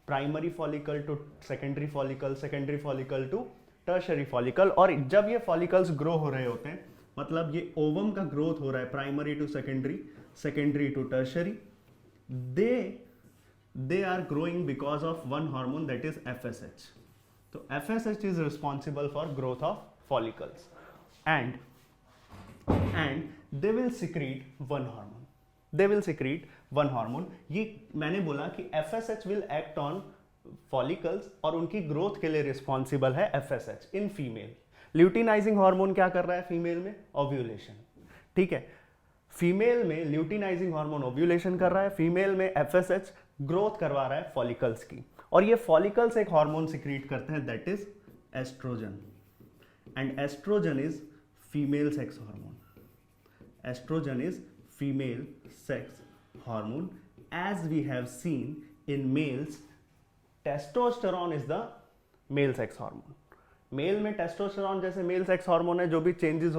S1: primary follicle to secondary follicle to tertiary follicle. और जब ये फॉलिकल्स ग्रो हो रहे होते हैं, मतलब ये ओवम का ग्रोथ हो रहा है primary to secondary to tertiary, they are growing because of one hormone, that is FSH. So FSH is responsible for growth of follicles, and they will secrete one hormone. ये मैंने बोला कि FSH will act on follicles और उनकी growth के लिए responsible है FSH in female. Luteinizing hormone क्या कर रहा है फीमेल में? ओव्यूलेशन, ठीक है। फीमेल में ल्यूटिनाइजिंग हार्मोन ओव्यूलेशन कर रहा है, फीमेल में FSH ग्रोथ करवा रहा है फॉलिकल्स की, और ये फॉलिकल्स एक हार्मोन सिक्रीट करते हैं, that is estrogen. And estrogen is female sex hormone. As we have seen in males, testosterone is the male sex hormone. Male में टेस्टोस्टेरॉन जैसे मेल सेक्स हार्मोन है, जो भी चेंजेस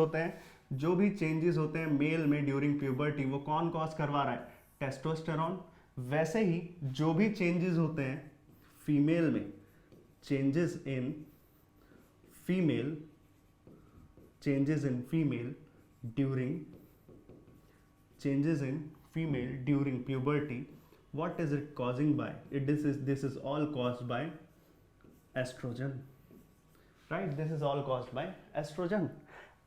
S1: होते हैं मेल में ड्यूरिंग प्यूबर्टी, वो कौन कॉज करवा रहा है? टेस्टोस्टेरॉन। वैसे ही जो भी चेंजेस होते हैं फीमेल में, changes in female during puberty, what is it causing by? This is all caused by estrogen, right? This is all caused by estrogen.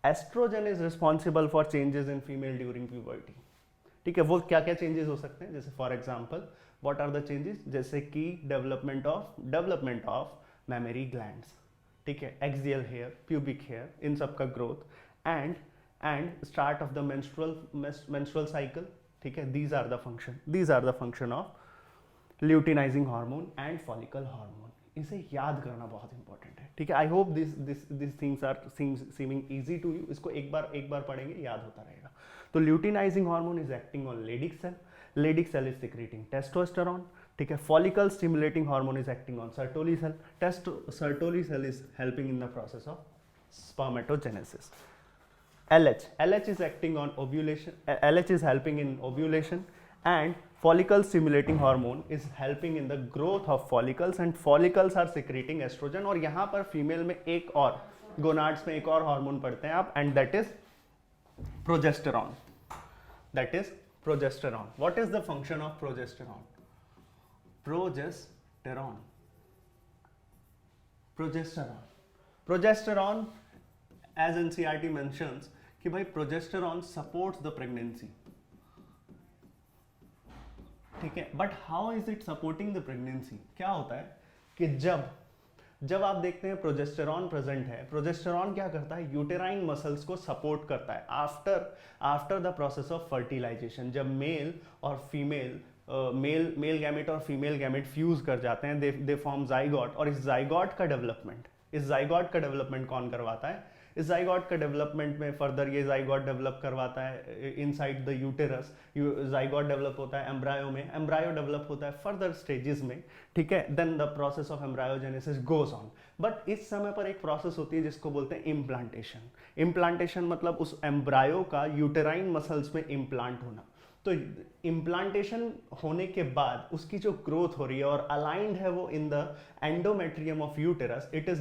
S1: Estrogen is responsible for changes in female during puberty. ठीक है, वो क्या क्या changes हो सकते हैं? जैसे for example what are the changes? जैसे कि डेवलपमेंट ऑफ मेमोरी ग्लैंड्स, ठीक है, एक्सियल हेयर, प्यूबिक हेयर, इन सब का growth, and start of the menstrual cycle, ठीक है। These are the function of luteinizing hormone and follicle hormone. इसे याद करना बहुत इंपॉर्टेंट है, ठीक है। I hope this things are seeming easy to you. इसको एक बार पढ़ेंगे, याद होता रहेगा। तो luteinising hormone is acting on Leydig cell is secreting testosterone, ठीक है। Follicle stimulating hormone is acting on Sertoli cell is helping in the process of spermatogenesis. LH is acting on ovulation. LH is helping in ovulation, and follicle stimulating hormone is helping in the growth of follicles, and follicles are secreting estrogen. और यहाँ पर female में एक और gonads में एक और hormone पढ़ते हैं आप, and that is progesterone. That is progesterone. What is the function of progesterone? Progesterone, as NCERT mentions, कि भाई progesterone supports the pregnancy. ठीक है, but how is it supporting the pregnancy? क्या होता है कि जब आप देखते हैं प्रोजेस्टेरॉन प्रेजेंट है, प्रोजेस्टेरॉन क्या करता है? यूटेराइन मसल्स को सपोर्ट करता है after the process of fertilization. जब मेल और फीमेल मेल गैमेट और फीमेल गैमेट फ्यूज कर जाते हैं, दे फॉर्म जाइगोट. और इस जाइगोट का डेवलपमेंट कौन करवाता है? इस जाइगोट का डेवलपमेंट में फर्दर ये जाइगोट डेवलप करवाता है inside the uterus. Zygote develop होता है एम्ब्रायो में, एम्ब्रायो डेवलप होता है फर्दर स्टेजेस में. ठीक है, then the process of embryogenesis goes on. But इस समय पर एक प्रोसेस होती है जिसको बोलते हैं इम्प्लांटेशन. इम्प्लांटेशन मतलब उस एम्ब्रायो का यूटेराइन मसल्स में इम्प्लांट होना. तो इम्प्लांटेशन होने के बाद उसकी जो ग्रोथ हो रही है और अलाइंड है वो in the endometrium of uterus, it is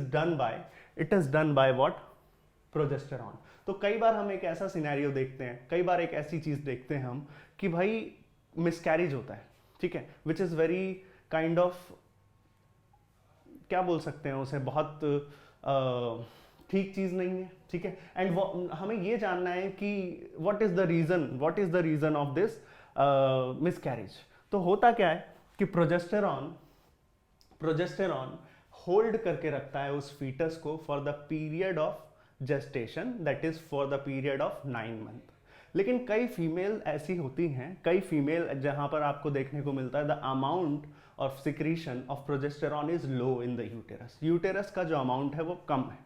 S1: done by what? Progesterone. तो कई बार हम एक ऐसा सिनेरियो देखते हैं, कई बार एक ऐसी चीज देखते हैं हम कि भाई मिसकैरेज होता है. ठीक है, which is very kind of, क्या बोल सकते हैं उसे, बहुत ठीक चीज नहीं है. ठीक है, एंड हमें ये जानना है कि what is the reason of this miscarriage. तो होता क्या है कि प्रोजेस्टेरॉन होल्ड करके रखता है उस फीटस को for the period of gestation, that is for the period of 9 month. लेकिन कई फीमेल ऐसी होती हैं, कई फीमेल जहां पर आपको देखने को मिलता है the amount of secretion of progesterone is low in the uterus. Uterus का जो अमाउंट है वो कम है.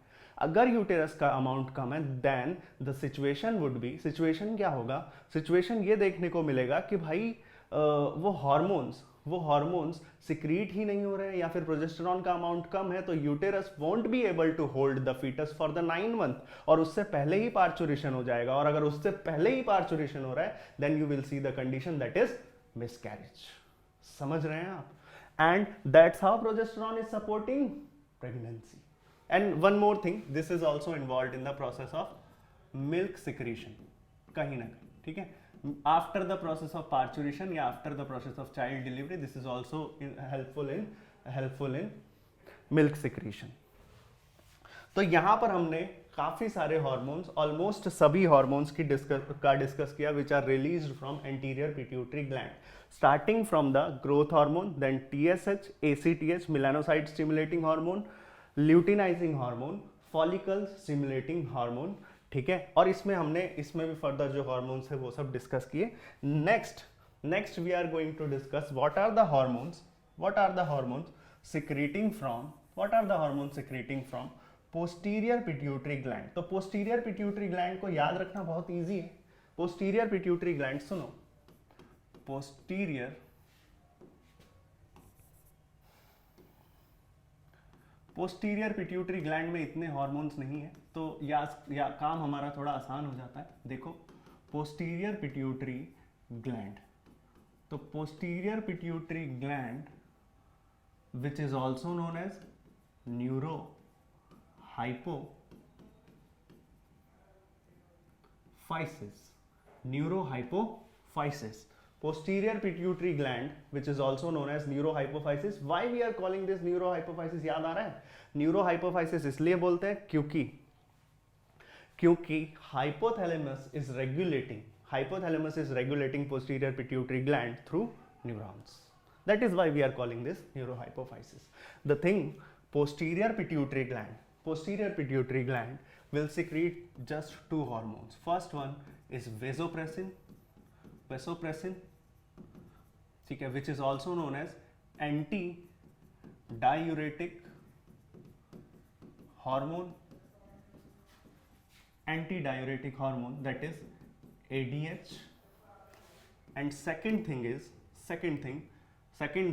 S1: अगर यूटेरस का अमाउंट कम है, then the situation would be, situation क्या होगा? सिचुएशन ये देखने को मिलेगा कि भाई वो हार्मोन्स सिक्रीट ही नहीं हो रहे हैं, या फिर प्रोजेस्टेरॉन का अमाउंट कम है, तो uterus won't be able to hold the foetus for the 9 month, और उससे पहले ही पार्चुरेशन हो जाएगा. और अगर उससे पहले ही पार्चुरेशन हो रहा है, then you will see the condition that is miscarriage. समझ रहे हैं आप? And that's how progesterone is supporting pregnancy. And one more thing, this is also involve in the process of milk secretion कहीं ना कहीं. ठीक है, after the process of parturition या after the process of child delivery, this is also helpful in milk secretion. तो यहाँ पर हमने काफी सारे हार्मोन्स, ऑलमोस्ट सभी हार्मोन्स की डिस्कस किया which are released from anterior pituitary gland, starting from the growth hormone, then TSH, ACTH, melanocyte stimulating hormone, luteinizing hormone, follicle stimulating hormone. ठीक है, और इसमें भी फर्दर जो हार्मोन्स है वो सब डिस्कस किए. Next we are going to discuss what are the hormones secreting from posterior pituitary gland. तो पोस्टीरियर पिट्यूटरी ग्लैंड को याद रखना बहुत इजी है. पोस्टीरियर पिट्यूटरी ग्लैंड, सुनो, पोस्टीरियर पिट्यूटरी ग्लैंड में इतने हार्मोन्स नहीं है, तो या काम हमारा थोड़ा आसान हो जाता है. देखो, पोस्टीरियर पिट्यूटरी ग्लैंड, तो posterior pituitary gland which is also known as neuro hypophysis. Posterior pituitary gland, which is also known as neurohypophysis. Why we are calling this neurohypophysis? याद आ रहा है? Neurohypophysis इसलिए बोलते हैं क्योंकि hypothalamus is regulating posterior pituitary gland through neurons. That is why we are calling this neurohypophysis. The thing, posterior pituitary gland will secrete just 2 hormones. First one is vasopressin, ठीक है, which is also known as anti-diuretic hormone, that is ADH. And second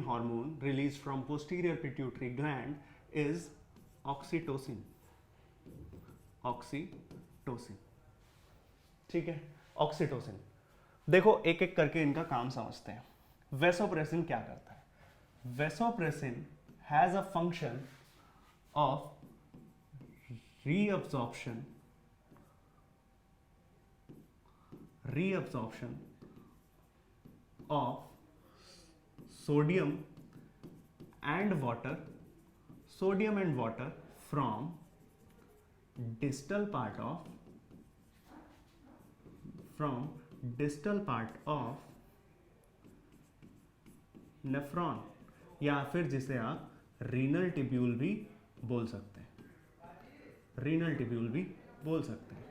S1: hormone released from posterior pituitary gland is oxytocin. ठीक है, oxytocin. देखो एक एक करके इनका काम समझते हैं। वेसोप्रेसिन क्या करता है? Vasopressin has a function of reabsorption of sodium and water from distal part of nephron, या फिर जिसे आप रीनल ट्यूब्यूल भी बोल सकते हैं, रीनल ट्यूब्यूल भी बोल सकते हैं।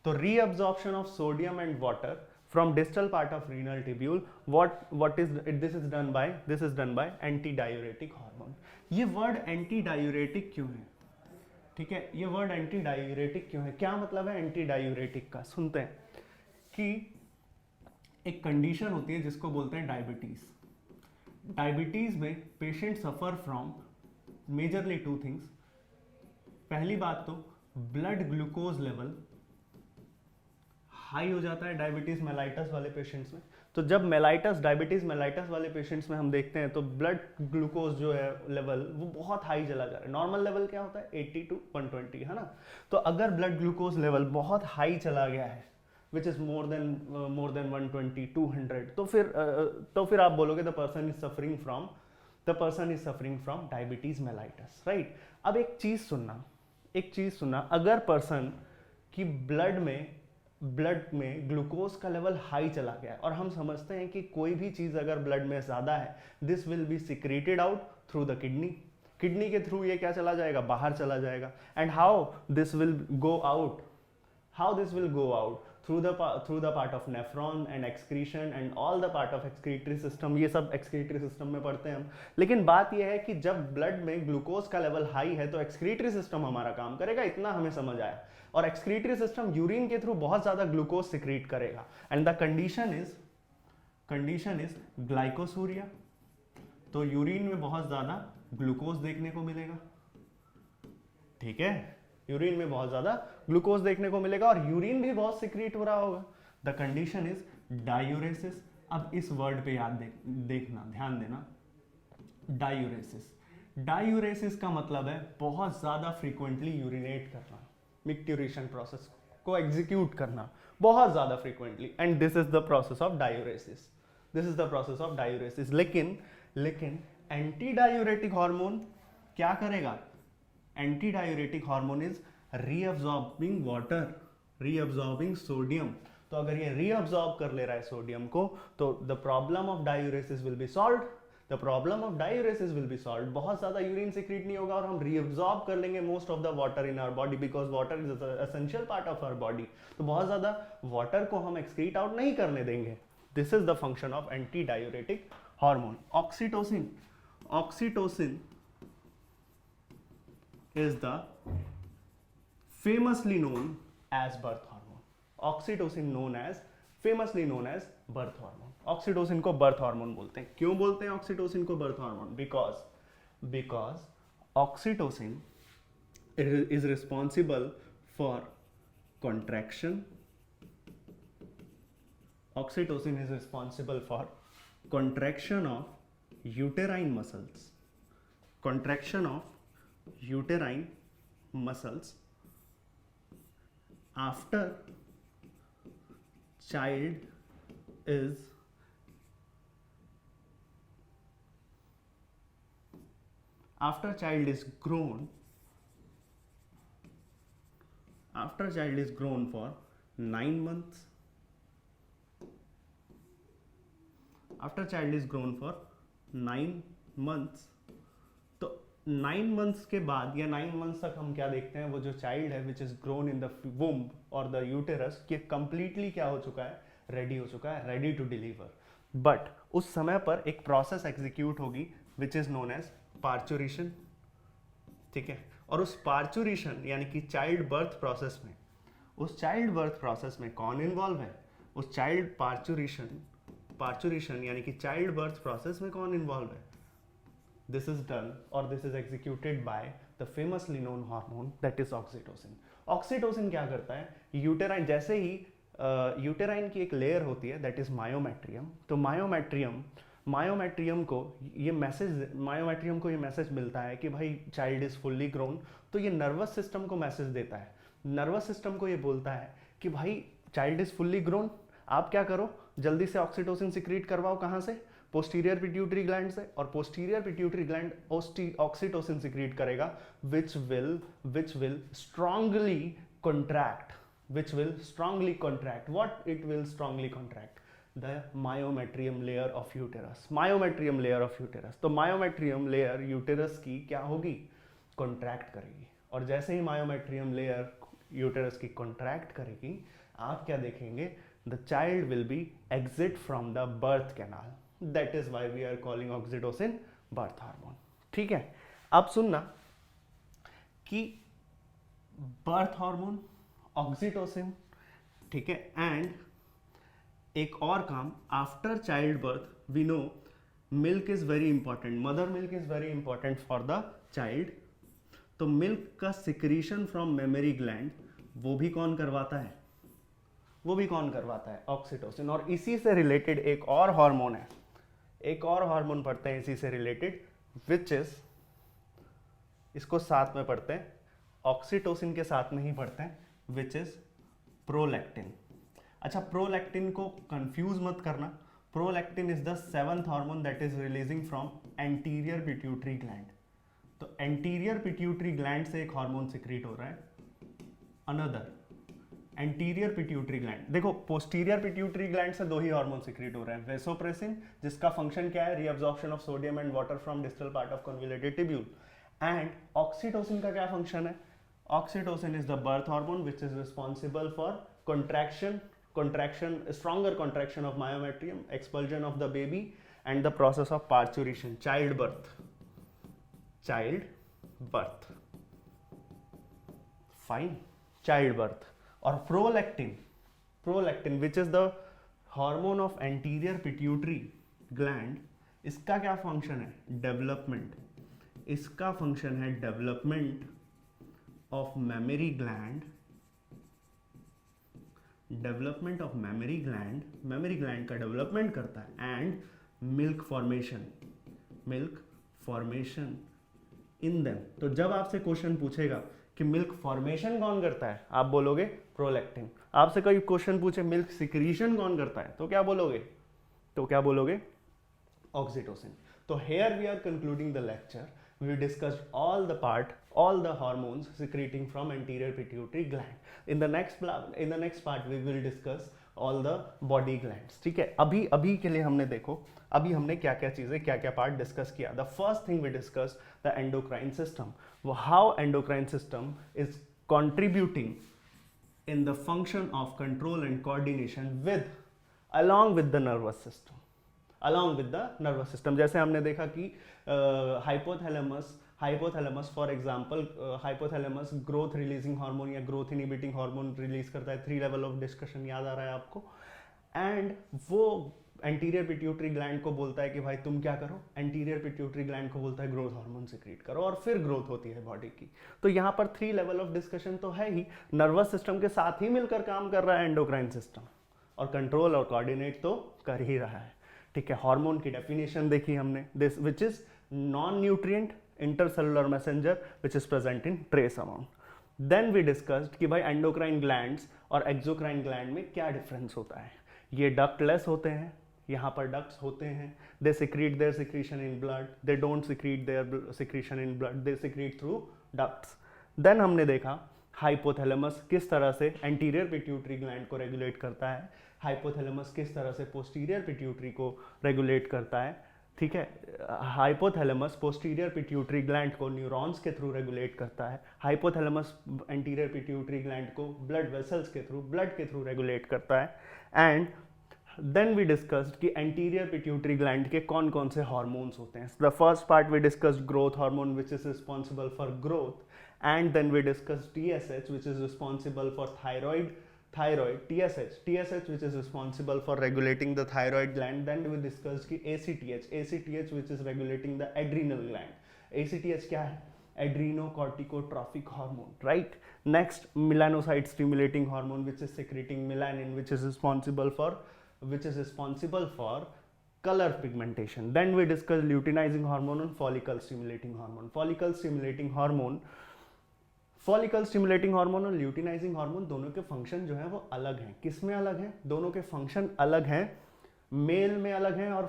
S1: तो reabsorption of sodium and water from distal part of renal tubule, what is this is done by anti diuretic hormone. ये वर्ड एंटी डायूरेटिक क्यों है? ठीक है, ये वर्ड एंटी डायूरेटिक क्यों है? क्या मतलब है एंटी डायूरेटिक का? सुनते हैं कि एक कंडीशन होती है जिसको बोलते हैं डायबिटीज। डायबिटीज में patient suffer from majorly two things. पहली बात तो ब्लड ग्लूकोज लेवल हाई हो जाता है डायबिटीज मेलाइटस वाले पेशेंट्स में। तो जब डायबिटीज मेलाइटस वाले पेशेंट्स में हम देखते हैं तो ब्लड ग्लूकोज जो है लेवल वो बहुत हाई चला जा रहा है। नॉर्मल लेवल क्या होता है? 80 to 120, है ना। तो अगर ब्लड ग्लूकोज लेवल बहुत हाई चला गया है विच इज मोर देन 120, 200, तो फिर आप बोलोगे the person is suffering from diabetes mellitus, right. अब एक चीज सुनना, अगर पर्सन की ब्लड में ग्लूकोज का लेवल हाई चला गया है और हम समझते हैं कि कोई भी चीज अगर ब्लड में ज्यादा है, this will be secreted out through the kidney के थ्रू ये क्या चला जाएगा? बाहर चला जाएगा। And how this will go out through the part of nephron and excretion and all the part of excretory system। ये सब excretory system में पढ़ते हैं हम। लेकिन बात ये है कि जब ब्लड में ग्लूकोज का लेवल हाई है तो excretory system हमारा काम करेगा, इतना हमें समझ आया। और excretory system यूरिन के थ्रू बहुत ज्यादा ग्लूकोज सिक्रीट करेगा। And the condition is glycosuria. तो यूरिन में बहुत ज्यादा ग्लूकोज देखने को मिलेगा, ठीक है, यूरिन में बहुत ज्यादा ग्लूकोज देखने को मिलेगा और यूरिन भी बहुत सिक्रीट हो रहा होगा। The condition is diuresis. अब इस वर्ड पे देखना, ध्यान देना, डायूरेसिस का मतलब है बहुत ज्यादा फ्रीक्वेंटली यूरिनेट करना, मिक्ट्यूरेशन प्रोसेस को एग्जीक्यूट करना बहुत ज्यादा frequently, and this is the process of diuresis. लेकिन एंटी डायूरेटिक हार्मोन क्या करेगा? Anti diuretic hormone is reabsorbing water, reabsorbing sodium. तो अगर ये रीअब्सॉर्ब कर ले रहा है सोडियम को तो the problem of diuresis will be solved. बहुत ज्यादा यूरिन सिक्रीट नहीं होगा और हम रीअब्सॉर्ब कर लेंगे most of the water in our body, because water is essential part of our body. तो बहुत ज्यादा वाटर को हम एक्सक्रीट आउट नहीं करने देंगे। This is the function of anti diuretic hormone. Oxytocin is the famously known as birth hormone। Oxytocin famously known as birth hormone। Oxytocin को birth hormone बोलते हैं। क्यों बोलते हैं ऑक्सीटोसिन को birth hormone? Because oxytocin is responsible for contraction। Oxytocin is responsible for contraction of uterine muscles after child is grown for 9 months। After child is grown for 9 months, तो 9 months के बाद या 9 मंथ्स तक हम क्या देखते हैं? वो जो चाइल्ड है which is grown in the womb और द यूटेरस, ये कंप्लीटली क्या हो चुका है? रेडी हो चुका है, रेडी टू डिलीवर। बट उस समय पर एक प्रोसेस एग्जीक्यूट होगी which is known as parturition, ठीक है। और उस पार्चुरेशन यानी कि चाइल्ड बर्थ प्रोसेस में कौन इन्वॉल्व है? उस चाइल्ड पार्चुरेशन यानी कि चाइल्ड बर्थ प्रोसेस में कौन इन्वॉल्व है? This is done or this is executed by the famously known hormone that is oxytocin। Oxytocin क्या करता है? यूटेराइन, जैसे ही यूटेराइन की एक लेयर होती है दैट इज मायोमेट्रियम. तो मायोमेट्रियम को ये मैसेज मिलता है कि भाई चाइल्ड इज फुल्ली ग्रोन. तो ये नर्वस सिस्टम को मैसेज देता है. नर्वस सिस्टम को ये बोलता है कि भाई चाइल्ड इज फुल्ली ग्रोन, आप क्या करो, जल्दी से ऑक्सीटोसिन सिक्रीट करवाओ. कहाँ से? पोस्टीरियर पिट्यूटरी ग्लैंड से. और posterior pituitary gland oxytocin secrete करेगा which will strongly contract. What it will strongly contract? The myometrium layer of uterus. तो myometrium layer uterus की क्या होगी? Contract करेगी. और जैसे ही myometrium layer uterus की contract करेगी, आप क्या देखेंगे? The child will be exit from the birth canal. That is why we are calling oxytocin birth hormone. ठीक है. अब सुनना कि बर्थ हार्मोन, ऑक्सीटोसिन, ठीक है, एंड एक और काम, after child birth we know milk is very important. Mother milk is very important for the child. तो मिल्क का सिक्रीशन फ्रॉम मेमरी ग्लैंड वो भी कौन करवाता है? ऑक्सीटोसिन. और इसी से रिलेटेड एक और हार्मोन है, एक और हार्मोन पढ़ते हैं इसी से रिलेटेड, विच इज, इसको साथ में पढ़ते हैं, ऑक्सीटोसिन के साथ में ही पढ़ते हैं, विच इज प्रोलैक्टिन. अच्छा, प्रोलैक्टिन को कंफ्यूज मत करना. Prolactin is the 7th hormone that is releasing from anterior pituitary gland. तो एंटीरियर पिट्यूटरी ग्लैंड से एक हार्मोन सिक्रीट हो रहा है, अनदर एंटीरियर पिट्यूटरी ग्लैंड. देखो, पोस्टीरियर पिट्यूटरी ग्लैंड से 2 ही हार्मोन सिक्रीट हो रहे हैं. वेसोप्रेसिन, जिसका फंक्शन क्या है? Reabsorption of sodium and water from distal part of convoluted tubule. And oxytocin का क्या फंक्शन है? Oxytocin is the birth hormone which is responsible for stronger contraction of myometrium, expulsion of the baby, and the process of parturition, childbirth. Fine, childbirth. और prolactin which is the hormone of anterior pituitary gland, इसका क्या function है? Development. इसका function है development of mammary gland. Mammary gland का development करता है. And milk formation in them. तो जब आपसे क्वेश्चन पूछेगा कि मिल्क फॉर्मेशन कौन करता है, आप बोलोगे प्रोलैक्टिन. आपसे कोई क्वेश्चन पूछे मिल्क सिक्रीशन कौन करता है, तो क्या बोलोगे? ऑक्सीटोसिन. तो here we are concluding the lecture. We discussed all the hormones secreting from anterior pituitary gland. In the next part we will discuss all the body glands. ठीक है, अभी के लिए हमने देखो, अभी हमने क्या क्या पार्ट डिस्कस किया. The first thing we discussed the endocrine system. How endocrine system is contributing in the function of control and coordination along with the nervous system. जैसे हमने देखा कि hypothalamus for example, hypothalamus growth releasing hormone या growth inhibiting hormone release करता है. 3 level of discussion याद आ रहा है आपको. एंड वो एंटीरियर पिट्यूटरी ग्लैंड को बोलता है कि भाई तुम क्या करो, एंटीरियर पिट्यूटरी ग्लैंड को बोलता है ग्रोथ हार्मोन सिक्रीट करो, और फिर ग्रोथ होती है बॉडी की. तो यहाँ पर 3 लेवल ऑफ डिस्कशन तो है ही. नर्वस सिस्टम के साथ ही मिलकर काम कर रहा है एंडोक्राइन सिस्टम, और कंट्रोल और कोऑर्डिनेट तो कर ही रहा है. ठीक है, हार्मोन की डेफिनेशन देखी हमने, this which is non nutrient intercellular messenger which is present in trace amount. Then we discussed कि भाई एंडोक्राइन ग्लैंड्स और एक्सोक्राइन ग्लैंड में क्या डिफरेंस होता है. ये डक्टलेस होते हैं, यहाँ पर डक्ट्स होते हैं. They secrete their secretion in blood, they don't secrete their secretion in blood, they secrete through ducts. Then हमने देखा हाइपोथैलेमस किस तरह से एंटीरियर पिट्यूटरी ग्लैंड को रेगुलेट करता है, हाइपोथैलेमस किस तरह से पोस्टीरियर पिट्यूटरी को रेगुलेट करता है. ठीक है, हाइपोथैलेमस पोस्टीरियर पिट्यूटरी ग्लैंड को न्यूरॉन्स के थ्रू रेगुलेट करता है, हाइपोथैलेमस एंटीरियर पिट्यूटरी ग्लैंड को ब्लड वेसल्स के थ्रू, ब्लड के थ्रू रेगुलेट करता है. एंड देन वी डिस्कस्ड कि एंटीरियर पिट्यूटरी ग्लैंड के कौन कौन से हार्मोन्स होते हैं. The first part we discussed growth hormone which is responsible for growth, and then we discussed TSH which is responsible for thyroid, TSH which is responsible for regulating the thyroid gland. Then we discussed कि ACTH which is regulating the adrenal gland. ACTH क्या है? adrenocorticotropic hormone, right? Next, melanocyte stimulating hormone, which is secreting melanin, which is responsible for color pigmentation. Then we discuss luteinizing hormone and follicle stimulating hormone. Follicle stimulating hormone और luteinizing hormone दोनों के function जो है वो अलग हैं. किस में अलग हैं? दोनों के फंक्शन अलग हैं, मेल में अलग हैं और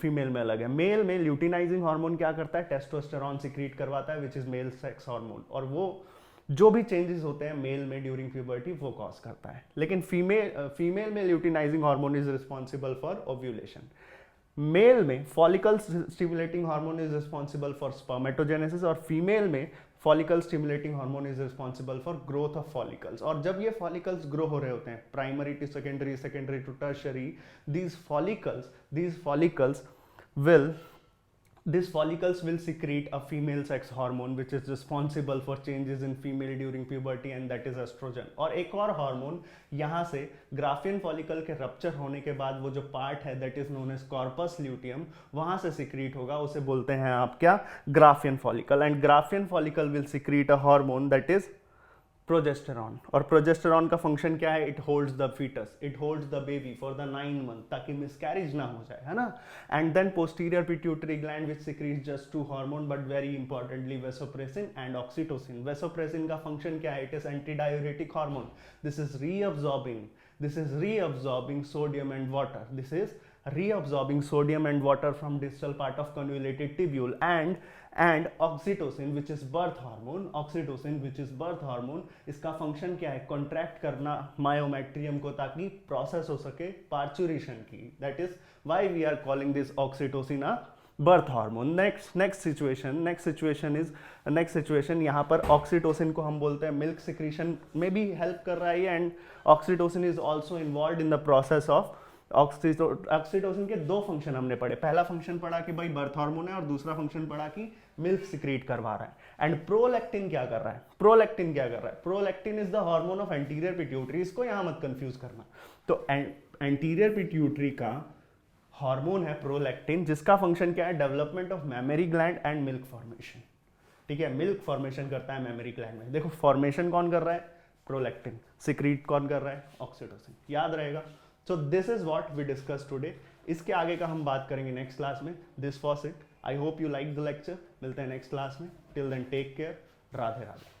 S1: फीमेल में अलग है. मेल में ल्यूटिनाइजिंग हार्मोन क्या करता है? टेस्टोस्टेरॉन सिक्रीट करवाता है, which is male sex hormone, और वो जो भी चेंजेस होते हैं मेल में ड्यूरिंग प्यूबर्टी वो कॉज करता है. लेकिन फीमेल में luteinizing hormone is responsible for ovulation. Male में follicle stimulating hormone is responsible for spermatogenesis, और फीमेल में follicle stimulating hormone is responsible for growth of follicles. और जब ये फॉलिकल्स ग्रो हो रहे होते हैं, primary to secondary, secondary to tertiary, these follicles will secrete a female sex hormone which is responsible for changes in female during puberty, and that is estrogen. और एक और हार्मोन यहाँ से ग्राफियन फॉलिकल के रप्चर होने के बाद वो जो पार्ट है that is known as corpus luteum, वहाँ से सिक्रीट होगा, उसे बोलते हैं आप क्या? Graafian follicle. And Graafian follicle will secrete a hormone that is progesterone. और प्रोजेस्टेरॉन का फंक्शन क्या है? It holds the foetus, it holds the baby for the 9 months, ताकि मिसकैरेज ना हो जाए, है ना. And then posterior pituitary gland which secretes just 2 hormone but very importantly vasopressin and oxytocin. Vasopressin का फंक्शन क्या है? It is anti diuretic hormone. This is reabsorbing sodium and water. This is reabsorbing sodium and water from distal part of convoluted tubule. And oxytocin which is birth hormone, इसका function क्या है? Contract करना myometrium को ताकि process हो सके parturition की. That is why we are calling this oxytocin a birth hormone. Next situation यहाँ पर ऑक्सीटोसिन को हम बोलते हैं मिल्क सिक्रीशन में भी हेल्प कर रहा है, and oxytocin is also involve in the process of oxytocin के 2 फंक्शन हमने पढ़े. पहला फंक्शन पढ़ा कि भाई बर्थ हार्मोन है, और दूसरा फंक्शन पढ़ा कि मिल्क सिक्रीट करवा रहा है. एंड प्रोलैक्टिन क्या कर रहा है? Prolactin is the hormone of anterior pituitary. इसको यहां मत कंफ्यूज करना. तो एंटीरियर पिट्यूटरी का हार्मोन है प्रोलैक्टिन, जिसका फंक्शन क्या है? Development of memory gland and milk formation. ठीक है, मिल्क फॉर्मेशन करता है मेमोरी ग्लैंड में. देखो, फॉर्मेशन कौन कर रहा है? प्रोलैक्टिन. सिक्रीट कौन कर रहा है? ऑक्सीटोसिन. याद रहेगा. So this is what we discuss today. इसके आगे का हम बात करेंगे नेक्स्ट क्लास में. This was it. I hope you like the lecture. मिलते हैं नेक्स्ट क्लास में. Till then take care. Radhe Radhe.